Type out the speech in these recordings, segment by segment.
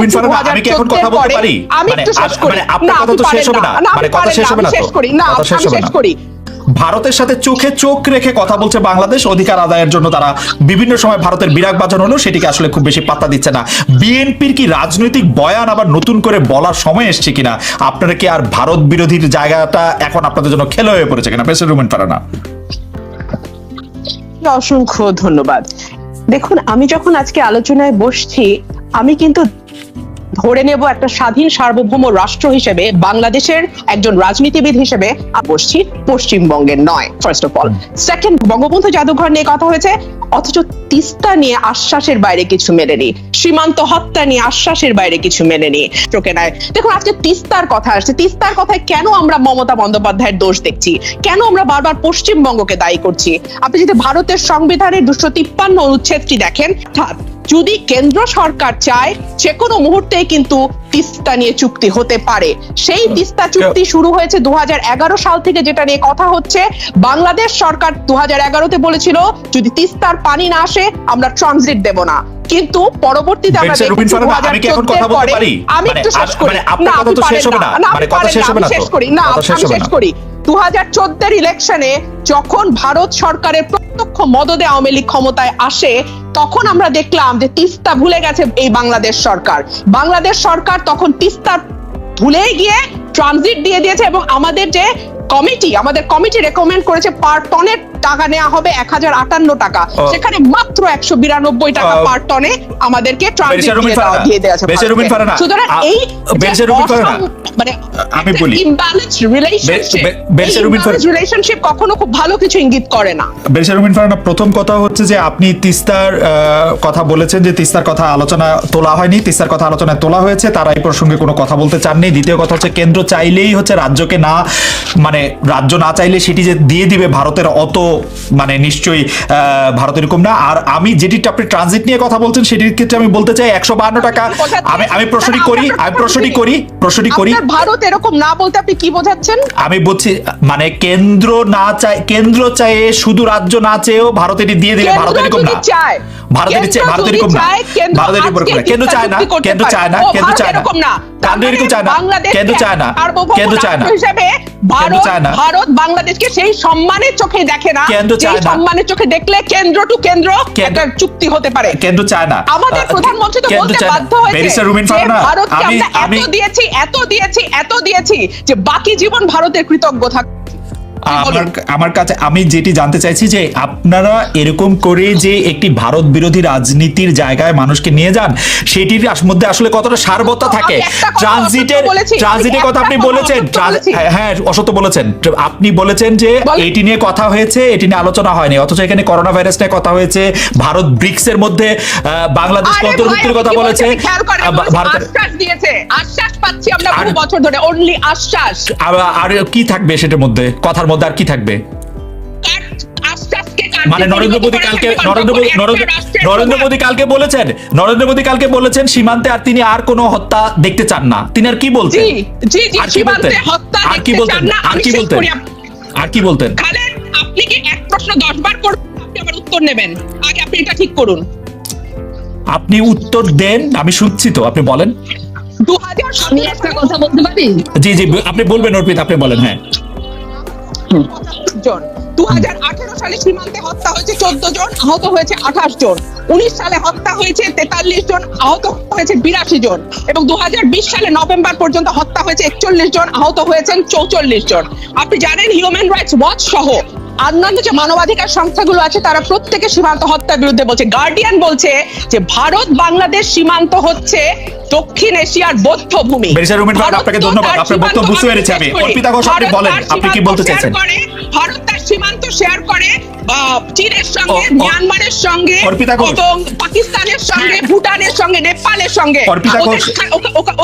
Rubin Farhana, আমি কি এখন কথা বলতে পারি? আমি একটু শেষ করি। আপনার কথা তো শেষ হবে না, মানে কথা শেষ হবে না তো, কথা শেষ হবে না। ভারতের সাথে চোখে চোখ রেখে কথা বলছে বাংলাদেশ অধিকার আদায়ের জন্য। তারা বিভিন্ন সময় ভারতের বিরাগ বাজানো হলো, সেটিকে আসলে খুব বেশি পাত্তা দিচ্ছে না। বিএনপির কি রাজনৈতিক বয়ান আবার নতুন করে বলার সময় এসছে কিনা? আপনারা কি আর ভারত বিরোধীর জায়গাটা এখন আপনাদের জন্য খেলা হয়ে পড়েছে কিনা? বেশ রুবিন ফারহানা, অসংখ্য ধন্যবাদ। দেখুন, আমি যখন আজকে আলোচনায় বসছি, আমি কিন্তু ধরে নেব একটা স্বাধীন সার্বভৌম রাষ্ট্র হিসেবে, বাংলাদেশের একজন রাজনীতিবিদ হিসেবে বসছি, পশ্চিমবঙ্গের নয়। First of all, second, Bangabandhu জাদুঘর নিয়ে কথা হয়েছে, অথচ তিস্তা নিয়ে আশ্বাসের বাইরে কিছু মেলেনি, সীমান্ত হত্যা নিয়ে আশ্বাসের বাইরে কিছু মেলেনি। চোখে নাই। দেখুন, আজকে তিস্তার কথা আসছে, তিস্তার কথায় কেন আমরা মমতা বন্দ্যোপাধ্যায়ের দোষ দেখছি? কেন আমরা বারবার পশ্চিমবঙ্গকে দায়ী করছি? আপনি যদি ভারতের সংবিধানের 253 অনুচ্ছেদটি দেখেন, যদি কেন্দ্র সরকার চায়, যে কোনো মুহূর্তে কিন্তু তিস্তা নিয়ে চুক্তি হতে পারে। সেই তিস্তা চুক্তি শুরু হয়েছে 2011 সাল থেকে, যেটা নিয়ে কথা হচ্ছে। বাংলাদেশ সরকার 2011-তে বলেছিল যদি তিস্তার পানি না আসে আমরা ট্রানজিট দেব না, কিন্তু পরবর্তীতে আমরা দেখেছি 2014 পরে, আমি একটু শেষ করি। না, আপনি পারেন না, আমি শেষ করি। না, আমি শেষ করি। 2014 ইলেকশনে যখন ভারত সরকারের প্রত্যক্ষ মদদে আওয়ামী লীগ ক্ষমতায় আসে, তখন আমরা দেখলাম যে তিস্তা ভুলে গেছে এই বাংলাদেশ সরকার। বাংলাদেশ সরকার তখন তিস্তা ভুলে গিয়ে ট্রানজিট দিয়ে দিয়েছে, এবং আমাদের কমিটি রেকমেন্ড করেছে পার টনের টাকা নেওয়া হবে 1058 টাকা, সেখানে মাত্র 192 টাকা পার টনে আমাদেরকে ট্রানজিট দিয়ে দেওয়া আছে। সুতরাং এই মানে আমি বলি, ইমব্যালেন্স রিলেশনশিপ কখনো খুব ভালো কিছু ইঙ্গিত করে না। বেরশারুমিন ফারহানা, প্রথম কথা হচ্ছে যে আপনি তিস্তার কথা বলেছেন যে তিস্তার কথা আলোচনা তোলা হয়নি, তিস্তার কথা আলোচনায় তোলা হয়েছে, তারা এই প্রসঙ্গে কোনো কথা বলতে চাননি। দ্বিতীয় কথা হচ্ছে কেন্দ্র চাইলেই হচ্ছে রাজ্যকে না, মানে রাজ্য না চাইলে সেটি যে দিয়ে দিবে ভারতের অত মানে নিশ্চয়ই ভারত এরকম না। আর আমি যেটি আপনি ট্রানজিট নিয়ে কথা বলছেন সেটির ক্ষেত্রে আমি বলতে চাই 152 টাকা। আমি প্রশ্নটি করি ভারত এরকম না বলতে আপনি কি বোঝাচ্ছেন? আমি বলছি মানে কেন্দ্র না চায়, কেন্দ্র চায় শুধু রাজ্য না চেয়েও ভারত এটি দিয়ে দিলে ভারত এরকম না, ভারত এরকম না, ভারত এরকম না, কেন্দ্র চায় না, কেন্দ্র চায় না, কেন্দ্র চায় না, কেন্দ্র এরকম চায় না, কেন্দ্র চায় না, কেন্দ্র চায় না, ভারত বাংলাদেশকে সেই সম্মানের চোখে দেখে না, সেই সম্মানের চোখে দেখলে কেন্দ্র টু কেন্দ্র একটা চুক্তি হতে পারে। কেন্দ্র চায় না। আমাদের প্রধানমন্ত্রী তো বলতে বাধ্য হয়েছে ভারতকে আমরা এত দিয়েছি যে বাকি জীবন ভারতের কৃতজ্ঞ থাকবে। আমার কাছে আমি যেটি জানতে চাইছি যে আপনারা এরকম করে যে একটি ভারত বিরোধী রাজনীতির জায়গায় মানুষকে নিয়ে যান, সেটির মধ্যে আসলে কতটা সারবত্তা থাকে? ট্রানজিটের কথা আপনি বলেছেন, হ্যাঁ অসত্য বলেছেন। আপনি বলেছেন যে এটি নিয়ে কথা হয়েছে, এটি নিয়ে আলোচনা হয়নি, অথচ এখানে করোনা ভাইরাস নিয়ে কথা হয়েছে, ভারত ব্রিক্স এর মধ্যে বাংলাদেশকে অন্তর্ভুক্তির কথা বলেছে, আশ্বাস পাচ্ছি আমরা বহু বছর ধরে, অনলি আশ্বাস। আর কি থাকবে সেটার মধ্যে, কথার মধ্যে আর কি থাকবে? মানে নরেন্দ্র মোদী কালকে বলেছেন সীমান্তে আর তিনি আর কোনো হত্যা দেখতে চান না। তিনি আর কি বলতেন? আর কি বলতেন? আপনি কি এক প্রশ্ন 10 বার করবেন, আপনি আবার উত্তর নেবেন? আগে আপনি এটা ঠিক করুন। আপনি উত্তর দেন, আমি শুনছি তো, আপনি বলেন। 2000 আমি একটা কথা বলতে পারি? জি আপনি বলবেন অর্পিত, আপনি বলেন। হ্যাঁ, 2018 সালে সীমান্তে হত্যা হয়েছে 14 জন, আহত হয়েছে 28 জন। 19 সালে হত্যা হয়েছে 43 জন, আহত হয়েছে 82 জন, এবং 2020 সালে নভেম্বর পর্যন্ত হত্যা হয়েছে 41 জন, আহত হয়েছেন 44 জন। আপনি জানেন হিউম্যান রাইটস ওয়াচ সহ অন্যান্য যে মানবাধিকার সংস্থাগুলো আছে তারা প্রত্যেকে সীমান্ত হত্যার বিরুদ্ধে বলছে। গার্ডিয়ান বলছে যে ভারত বাংলাদেশ সীমান্ত হচ্ছে দক্ষিণ এশিয়ার বৌদ্ধ ভূমি। আপনাকে ধন্যবাদ, আপনার বক্তব্য বুঝতে পেরেছি আমি। অর্পিতা ঘোষ, আপনি বলেন, আপনি কি বলতে চাইছেন? ভারত তার সীমান্ত শেয়ার করে চীনের সঙ্গে, মিয়ানমারের সঙ্গে, এবং পাকিস্তানের সঙ্গে, ভুটানের সঙ্গে, নেপালের সঙ্গে।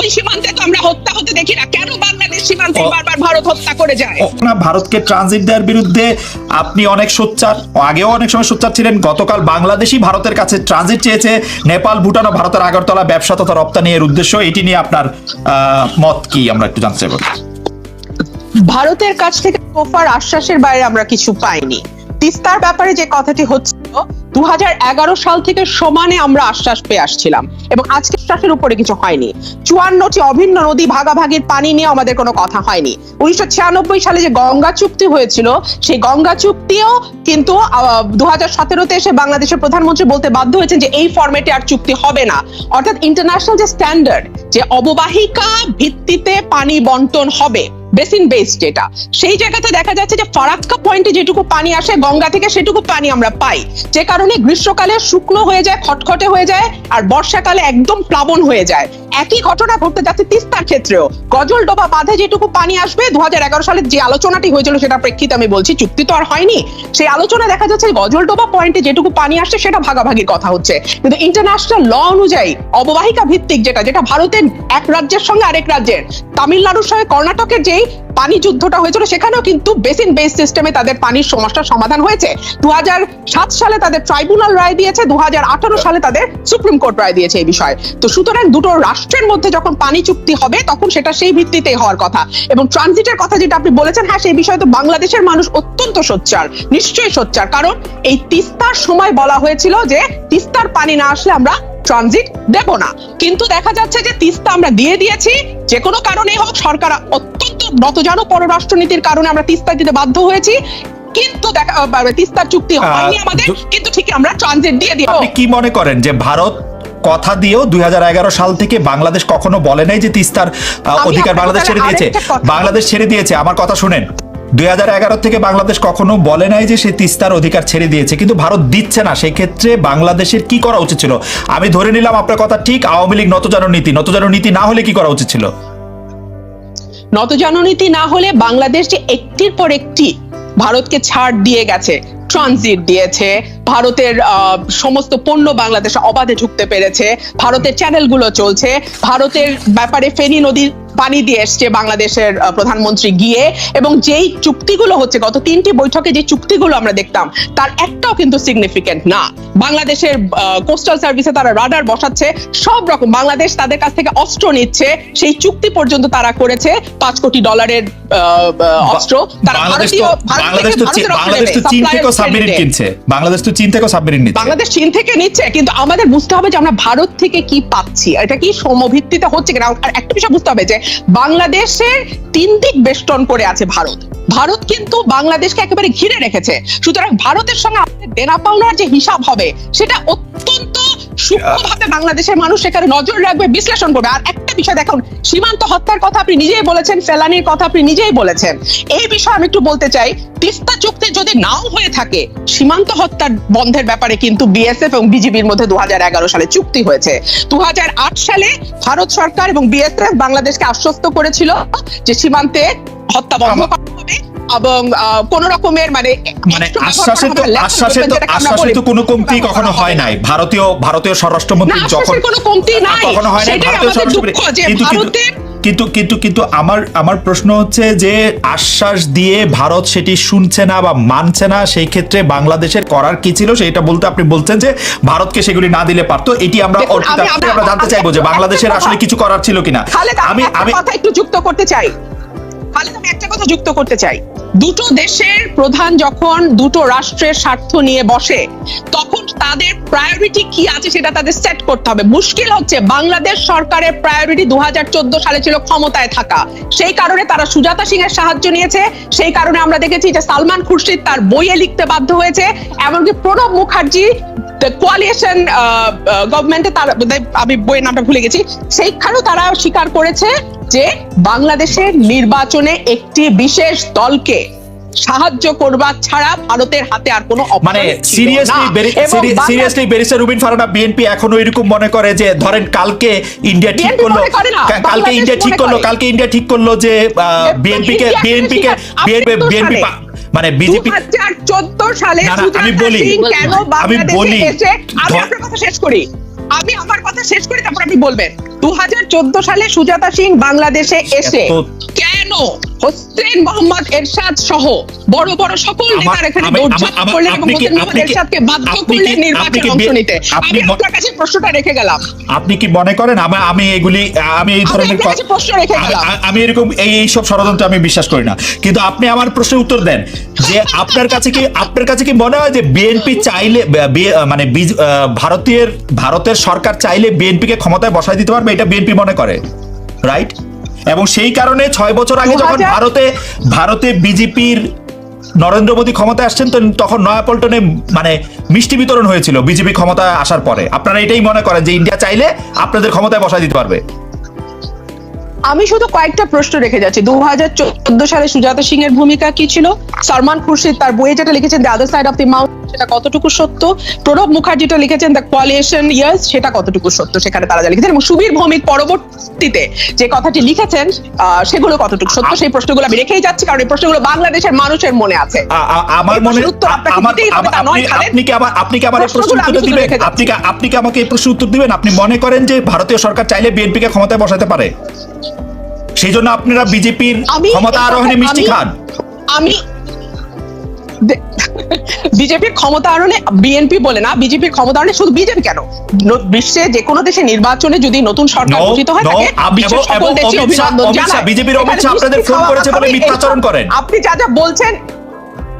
ওই সীমান্তে তো আমরা হত্যা হতে দেখি না, কেন বাংলাদেশ সীমান্তে বারবার ভারত হত্যা করে যায়? ভারতকে ট্রানজিট দেওয়ার বিরুদ্ধে আপনি অনেক সোচ্চার, আগেও অনেক সময় সোচ্চার ছিলেন। গতকাল বাংলাদেশই ভারতের কাছে ট্রানজিট চেয়েছে। নেপাল, ভুটান ও ভারতের আগরতলা ব্যবসা তথা রপ্তানি এর উদ্দেশ্য, এটি নিয়ে আপনার মত কি আমরা একটু জানতে চাইব। ভারতের কাছ থেকে সোফার আশ্বাসের বাইরে আমরা কিছু পাইনি। তিস্তার ব্যাপারে যে কথাটি হচ্ছিল 2011 সাল থেকে সমানে আমরা আশ্বাস পেয়ে আসছিলাম এবং আজকে আশ্বাসের উপরে কিছু হয়নি। 54টি অভিন্ন নদী ভাগাভাগির পানি নিয়ে আমাদের কোনো কথা হয়নি। 1996 সালে যে গঙ্গা চুক্তি হয়েছিল, সেই গঙ্গা চুক্তিও কিন্তু 2017-তে এসে বাংলাদেশের প্রধানমন্ত্রী বলতে বাধ্য হয়েছেন যে এই ফরম্যাটে আর চুক্তি হবে না। অর্থাৎ ইন্টারন্যাশনাল যে স্ট্যান্ডার্ড, যে অববাহিকা ভিত্তিতে পানি বন্টন হবে, বেসিন বেসড, যেটা সেই জায়গাতে দেখা যাচ্ছে যে ফারাক্কা পয়েন্টে যেটুকু পানি আসে গঙ্গা থেকে সেটুকু পানি আমরা পাই, যে কারণে গ্রীষ্মকালে শুকনো হয়ে যায়, খটখটে হয়ে যায়, আর বর্ষাকালে একদম প্লাবন হয়ে যায়। একই ঘটনা ঘটতে যাচ্ছে তিস্তার ক্ষেত্রেও। গজলডোবা বাঁধে যেটুকু পানি আসবে, 2011 সালে যে আলোচনাটি হয়েছিল সেটা প্রেক্ষিতে আমি বলছি, চুক্তি তো আর হয়নি, সেই আলোচনা দেখা যাচ্ছে গজলডোবা পয়েন্টে যেটুকু পানি আসছে সেটা ভাগাভাগির কথা হচ্ছে। কিন্তু ইন্টারন্যাশনাল ল অনুযায়ী অববাহিকা ভিত্তিক যেটা ভারতের এক রাজ্যের সঙ্গে আরেক রাজ্যের, তামিলনাড়ুর সঙ্গে কর্ণাটকের যেই পানি যুদ্ধটা হয়েছিল সেখানেও কিন্তু বেসিন বেস সিস্টেমে তাদের পানির সমস্যার সমাধান হয়েছে। 2007 সালে তাদের ট্রাইব্যুনাল রায় দিয়েছে, 2018 সালে তাদের সুপ্রিম কোর্ট রায় দিয়েছে এই বিষয়ে। তো সুতরাং দুটো রাষ্ট্রের মধ্যে যখন পানি চুক্তি হবে তখন সেটা সেই ভিত্তিতেই হওয়ার কথা। এবং ট্রানজিটের কথা যেটা আপনি বলেছেন, হ্যাঁ সেই বিষয়ে তো বাংলাদেশের মানুষ অত্যন্ত সোচ্চার, নিশ্চয়ই সোচ্চার, কারণ এই তিস্তার সময় বলা হয়েছিল যে তিস্তার পানি না আসলে আমরা ট্রানজিট দেব না। কিন্তু দেখা যাচ্ছে যে তিস্তা আমরা দিয়ে দিয়েছি, যে কোনো কারণে হোক, সরকার অত্যন্ত নতজানু পররাষ্ট্রনীতির কারণে আমরা তিস্তা দিতে বাধ্য হয়েছি, কিন্তু তিস্তার চুক্তি হয়নি আমাদের, কিন্তু ঠিক আমরা ট্রানজিট দিয়ে দিব। আপনি কি মনে করেন যে ভারত কথা দিয়েও 2011 সাল থেকে বাংলাদেশ কখনো বলে নাই যে তিস্তার অধিকার বাংলাদেশ ছেড়ে দিয়েছে? বাংলাদেশ ছেড়ে দিয়েছে, আমার কথা শুনেন। 2011 থেকে বাংলাদেশ কখনো বলে নাই যে সে তিস্তার অধিকার ছেড়ে দিয়েছে, কিন্তু ভারত দিচ্ছে না। সেই ক্ষেত্রে বাংলাদেশের কি করা উচিত ছিল? আমি ধরে নিলাম আপনার কথা ঠিক, আওয়ামী লীগ নতজানু নীতি না হলে কি করা উচিত ছিল? নতজানু নীতি না হলে বাংলাদেশ যে একটির পর একটি ভারতকে ছাড় দিয়ে গেছে, ট্রানজিট দিয়েছে, ভারতের সমস্ত পণ্য বাংলাদেশে অবাধে ঢুকতে পেরেছে, ভারতের চ্যানেলগুলো চলছে, ভারতের ব্যাপারে ফেনী নদীর পানি দিয়ে এসছে বাংলাদেশের প্রধানমন্ত্রী গিয়ে, এবং যেই চুক্তিগুলো হচ্ছে গত 3টি বৈঠকে যে চুক্তিগুলো আমরা দেখতাম তার একটাও কিন্তু সিগনিফিকেন্ট না। বাংলাদেশের কোস্টাল সার্ভিসে তারা রাডার বসাচ্ছে, সব রকম বাংলাদেশ তাদের কাছ থেকে অস্ত্র নিচ্ছে, সেই চুক্তি পর্যন্ত তারা করেছে $5 কোটি অস্ত্র। তারা বাংলাদেশ তো চীন থেকে সাবমেরিন কিনছে, বাংলাদেশ তো চীন থেকে সাবমেরিন নিচ্ছে, বাংলাদেশ চীন থেকে নিচ্ছে, কিন্তু আমাদের বুঝতে হবে যে আমরা ভারত থেকে কি পাচ্ছি, এটা কি সমভিত্তিতে হচ্ছে কিনা। আর একটা বিষয় বুঝতে হবে যে বাংলাদেশের 3 দিক বেষ্টন করে আছে ভারত। ভারত কিন্তু বাংলাদেশকে একেবারে ঘিরে রেখেছে, সুতরাং ভারতের সঙ্গে আমাদের দেনা পাওনার যে হিসাব হবে সেটা অত্যন্ত সূক্ষ্মভাবে বাংলাদেশের মানুষ সেখানে নজর রাখবে, বিশ্লেষণ করবে। আর একটা বিষয় দেখুন, সীমান্ত হত্যার কথা আপনি নিজেই বলেছেন, ফেলানির কথা আপনি নিজেই বলেছেন, এই বিষয়ে আমি একটু বলতে চাই, তিস্তা চুক্তি যদি নাও হয়ে থাকে, সীমান্ত হত্যার বন্ধের ব্যাপারে কিন্তু বিএসএফ এবং বিজিবির মধ্যে 2011 সালে চুক্তি হয়েছে। 2008 সালে ভারত সরকার এবং বিএসএফ বাংলাদেশকে আশ্বস্ত করেছিল যে সীমান্তে হত্যা বন্ধ করা হবে এবং কোন রকমের মানে আশ্বাসে তো কোনো কমতি কখনো হয় নাই। ভারতীয় স্বরাষ্ট্রমন্ত্রী যখন কোনো কমতি নাই, কখনো হয় নাই ভারতীয় স্বরাষ্ট্রমন্ত্রী, কিন্তু আমার প্রশ্ন হচ্ছে যে আশ্বাস দিয়ে ভারত সেটি শুনছে না বা মানছে না, সেই ক্ষেত্রে বাংলাদেশের করার কি ছিল সেটা বলতে আপনি বলছেন যে ভারতকে সেগুলি না দিলে পারতো। এটি আমরা জানতে চাইবো যে বাংলাদেশের আসলে কিছু করার ছিল কিনা। আমি কথা একটু যুক্ত করতে চাই, আমি একটা কথা যুক্ত করতে চাই। দুটো দেশের প্রধান যখন দুটো রাষ্ট্রের স্বার্থ নিয়ে বসে তখন তাদের প্রায়োরিটি কি আছে সেটা তাদের সেট করতে হবে। মুশকিল হচ্ছে বাংলাদেশ সরকারের প্রায়োরিটি 2014 সালে ছিল ক্ষমতায় থাকা, সেই কারণে তারা সুজাতা সিং এর সাহায্য নিয়েছে, সেই কারণে আমরা দেখেছি যে সালমান খুরশিদ তার বইয়ে লিখতে বাধ্য হয়েছে, এমনকি প্রণব মুখার্জি কোয়ালিশন গভর্নমেন্টে তার, আমি বইয়ের নামটা ভুলে গেছি, সেইখানেও তারা স্বীকার করেছে যে বাংলাদেশের নির্বাচনে একটি বিশেষ দলকে সাহায্য করবার ছাড়া ভারতের হাতে আর কোনো মানে seriously barrister Rubin Farhana, BNP এখনো এরকম মনে করে যে ধরেন কালকে ইন্ডিয়া ঠিক করলো যে বিএনপি মানে বিজেপি 2014 সালে আমি বলি আমি আমার কথা শেষ করি তারপর আপনি বলবেন। 2014 সালে সুজাতা সিং বাংলাদেশে এসে কেন হোসেন মোহাম্মদ এরশাদ সহ বড় বড় সকল নেতারা এখানে দৌড়ঝাঁপ করলেন এবং হোসেন মোহাম্মদ এরশাদকে বাধ্য করলেন নির্বাচনে অংশ নিতে। আমি আপনার কাছে প্রশ্নটা রেখে গেলাম, আপনি কি মনে করেন আমি এই ধরনের প্রশ্ন রেখে গেলাম? আমি এরকম এই সব ষড়যন্ত্র আমি বিশ্বাস করি না, কিন্তু আপনি আমার প্রশ্নের উত্তর দেন যে আপনার কাছে কি মনে হয় যে বিএনপি চাইলে মানে ভারতের সরকার চাইলে বিএনপি কে ক্ষমতায় বসায় দিতে পারবে, এটা বিএনপি মনে করে, রাইট? এবং সেই কারণে 6 বছর আগে যখন ভারতে বিজেপির নরেন্দ্র মোদী ক্ষমতায় আসছেন তখন নয়াপল্টনে মানে মিষ্টি বিতরণ হয়েছিল বিজেপি ক্ষমতায় আসার পরে। আপনারা এটাই মনে করেন যে ইন্ডিয়া চাইলে আপনাদের ক্ষমতায় বসায় দিতে পারবে? আমি শুধু কয়েকটা প্রশ্ন রেখে যাচ্ছি। 2014 সালে সুজাতা সিং এর ভূমিকা কি ছিল? সালমান খুরশিদ তার বইয়ে যেটা লিখেছেন the other side of the Mount, সেটা কতটুকু সত্য? প্রণব মুখার্জিটা লিখেছেন দ্য কোয়ালিশন ইয়ার্স, সেটা কতটুকু সত্য? সেখানে তারা যা লিখেছেন, এবং সুবীর ভৌমিক পরবর্তীতে যে কথাটি লিখেছেন সেগুলো কতটুকু সত্য? সেই প্রশ্নগুলো আমি রেখেই যাচ্ছি, কারণ এই প্রশ্নগুলো বাংলাদেশের মানুষের মনে আছে। আমার মনে আপনি কি আমার এই প্রশ্ন উত্তর দিবেন? আপনি কি আমাকে এই প্রশ্ন উত্তর দিবেন? আপনি মনে করেন যে ভারতীয় সরকার চাইলে বিএনপি কে ক্ষমতায় বসাতে পারে, সেই জন্য আপনারা বিজেপির ক্ষমতা আরোহণে মিষ্টি খান? আমি বিজেপির ক্ষমতা আরোহণে বিএনপি বলে না, বিজেপির ক্ষমতা আরোহণে শুধু বিজেপি কেন, বিশ্বে যে কোনো দেশে নির্বাচনে যদি নতুন সরকার গঠিত হয় থাকে বিশ্বের সকল দেশই অভিনন্দন জানায়। বিজেপির অমিত শাহ আপনাদের ফোন করেছে বলে মিথ্যাচরণ করেন। আপনি যা যা বলছেন,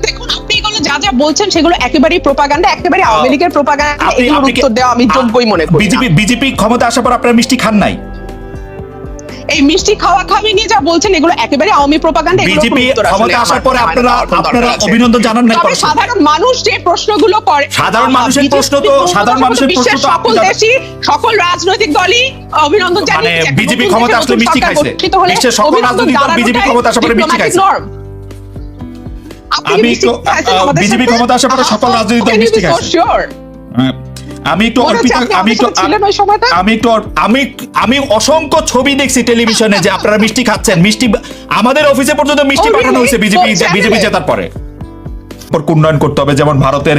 দেখুন আপনি এগুলো যা যা বলছেন সেগুলো একেবারেই প্রোপাগান্ডা, একেবারে আওয়ামী লীগের প্রোপাগান্ডা। এগুলোর উত্তর দেওয়া আমি যোগ্যই মনে করি। বিজেপি ক্ষমতা আসার পর আপনারা মিষ্টি খান নাই? এই মিষ্টি খাওয়া খাবি নিয়ে যা বলছেন এগুলো একেবারে আওয়ামী প্রোপাগান্ডা। বিজেপি ক্ষমতা আসার পরে আপনারা অভিনন্দন জানান নাই? সাধারণ মানুষ যে প্রশ্নগুলো করে, সাধারণ মানুষের প্রশ্ন তো সকল দেশই সকল রাজনৈতিক দলই অভিনন্দন জানিয়ে, মানে বিজেপি ক্ষমতা আসলে মিষ্টি খাইছে, বিশ্বের সকল রাজনৈতিক দল বিজেপি ক্ষমতা আসার পরে মিষ্টি খাইছে। বিজেপি ক্ষমতা আসার পরে সকল রাজনৈতিক দল মিষ্টি খাইছে। আমি অসংখ্য ছবি দেখছি টেলিভিশনে যে আপনারা মিষ্টি খাচ্ছেন। মিষ্টি আমাদের অফিসে পর্যন্ত মিষ্টি পাঠানো হয়েছে বিজেপি জেতার পরে। উন্নয়ন করতে হবে, যেমন ভারতের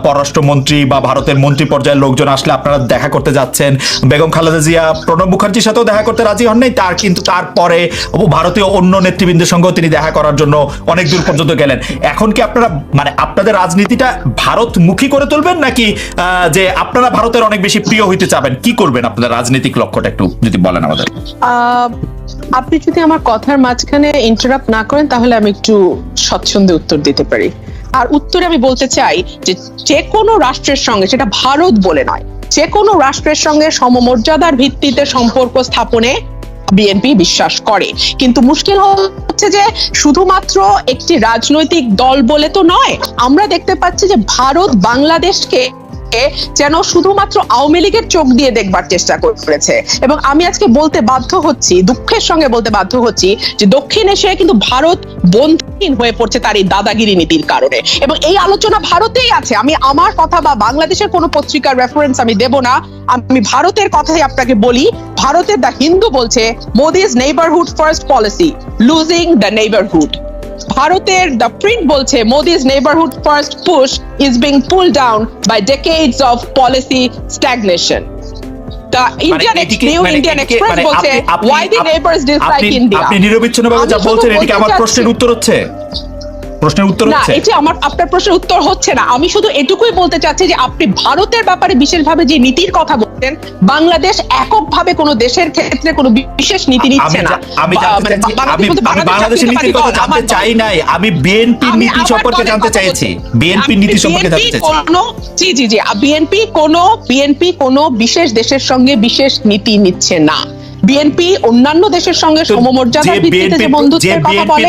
পররাষ্ট্রমন্ত্রী বা ভারতের মন্ত্রী পর্যায়ের লোকজন আসলে আপনারা দেখা করতে যাচ্ছেন। বেগম খালেদা জিয়া প্রণব মুখার্জির সাথেও দেখা করতে রাজি হন নাই, কিন্তু তারপরে ভারতীয় অন্য নেতৃবৃন্দের সঙ্গেও তিনি দেখা করার জন্য অনেক দূর পর্যন্ত গেলেন। এখন কি আপনারা মানে আপনাদের রাজনীতিটা ভারতমুখী করে তুলবেন, নাকি যে আপনারা ভারতের অনেক বেশি প্রিয় হইতে চাবেন? কি করবেন আপনাদের রাজনৈতিক লক্ষ্যটা একটু যদি বলেন আমাদের। আপনি যদি আমার কথার মাঝখানে ইন্টারাপ্ট না করেন তাহলে আমি একটু স্বচ্ছন্দে উত্তর দিতে পারি। আর উত্তরে আমি বলতে চাই যে কোনো রাষ্ট্রের সঙ্গে, সেটা ভারত বলে নয়, যে কোনো রাষ্ট্রের সঙ্গে সমমর্যাদার ভিত্তিতে সম্পর্ক স্থাপনে বিএনপি বিশ্বাস করে। কিন্তু মুশকিল হচ্ছে যে শুধুমাত্র একটি রাজনৈতিক দল বলে তো নয়, আমরা দেখতে পাচ্ছি যে ভারত বাংলাদেশকে যেন শুধুমাত্র আওয়ামী লীগের চোখ দিয়ে দেখবার চেষ্টা করেছে। এবং আমি আজকে বলতে বাধ্য হচ্ছি, দুঃখের সঙ্গে বলতে বাধ্য হচ্ছি, যে দক্ষিণ এশিয়ায় কিন্তু ভারত বন্ধুহীন হয়ে পড়ছে তার এই দাদাগিরি নীতির কারণে। এবং এই আলোচনা ভারতেই আছে। আমি আমার কথা বা বাংলাদেশের কোনো পত্রিকার রেফারেন্স আমি দেব না, আমি ভারতের কথাই আপনাকে বলি। ভারতের দ্য হিন্দু বলছে Modi's neighbourhood first policy losing the neighbourhood. ভারতের দ্য প্রিন্ট বলছে Modi's neighbourhood first push is being pulled down by decades of policy stagnation. The new Indian express বলছে why the neighbours dislike India. আপনি নিরবিচ্ছিন্নভাবে যা বলছেন এটা কি আমার প্রশ্নের উত্তর হচ্ছে? প্রশ্নের উত্তর হচ্ছে না, এটা আপনার প্রশ্নের উত্তর হচ্ছে না। আমি শুধু এটুকুই বলতে চাচ্ছি যে আপনি ভারতের ব্যাপারে বিশেষভাবে যে নীতির কথা বলছেন, বাংলাদেশ এককভাবে কোনো দেশের ক্ষেত্রে কোনো বিশেষ নীতি নিচ্ছে না। আমি বাংলাদেশের নীতির কথা জানতে চাই নাই, আমি বিএনপির নীতি সম্পর্কে জানতে চাইছি। বিএনপির নীতি সম্পর্কে জানতে চাইছি। জি বিএনপি কোনো বিশেষ দেশের সঙ্গে বিশেষ নীতি নিচ্ছে না। বিএনপি অন্যান্য দেশের সঙ্গে সমমর্যাদার ভিত্তিতে যে বন্ধুত্বের কথা বলে,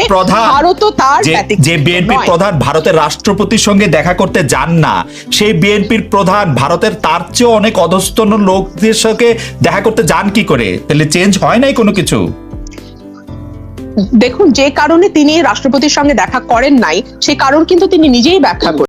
ভারতও তার ব্যতিক্রম। যে বিএনপির প্রধান ভারতের রাষ্ট্রপতির সঙ্গে দেখা করতে যান না, সেই বিএনপির প্রধান ভারতের তার চেয়ে অনেক অধস্তন লোকদের সঙ্গে দেখা করতে যান কি করে? তাহলে চেঞ্জ হয় নাই কোনো কিছু? দেখুন, যে কারণে তিনি রাষ্ট্রপতির সঙ্গে দেখা করেন নাই সেই কারণ কিন্তু তিনি নিজেই ব্যাখ্যা করেন।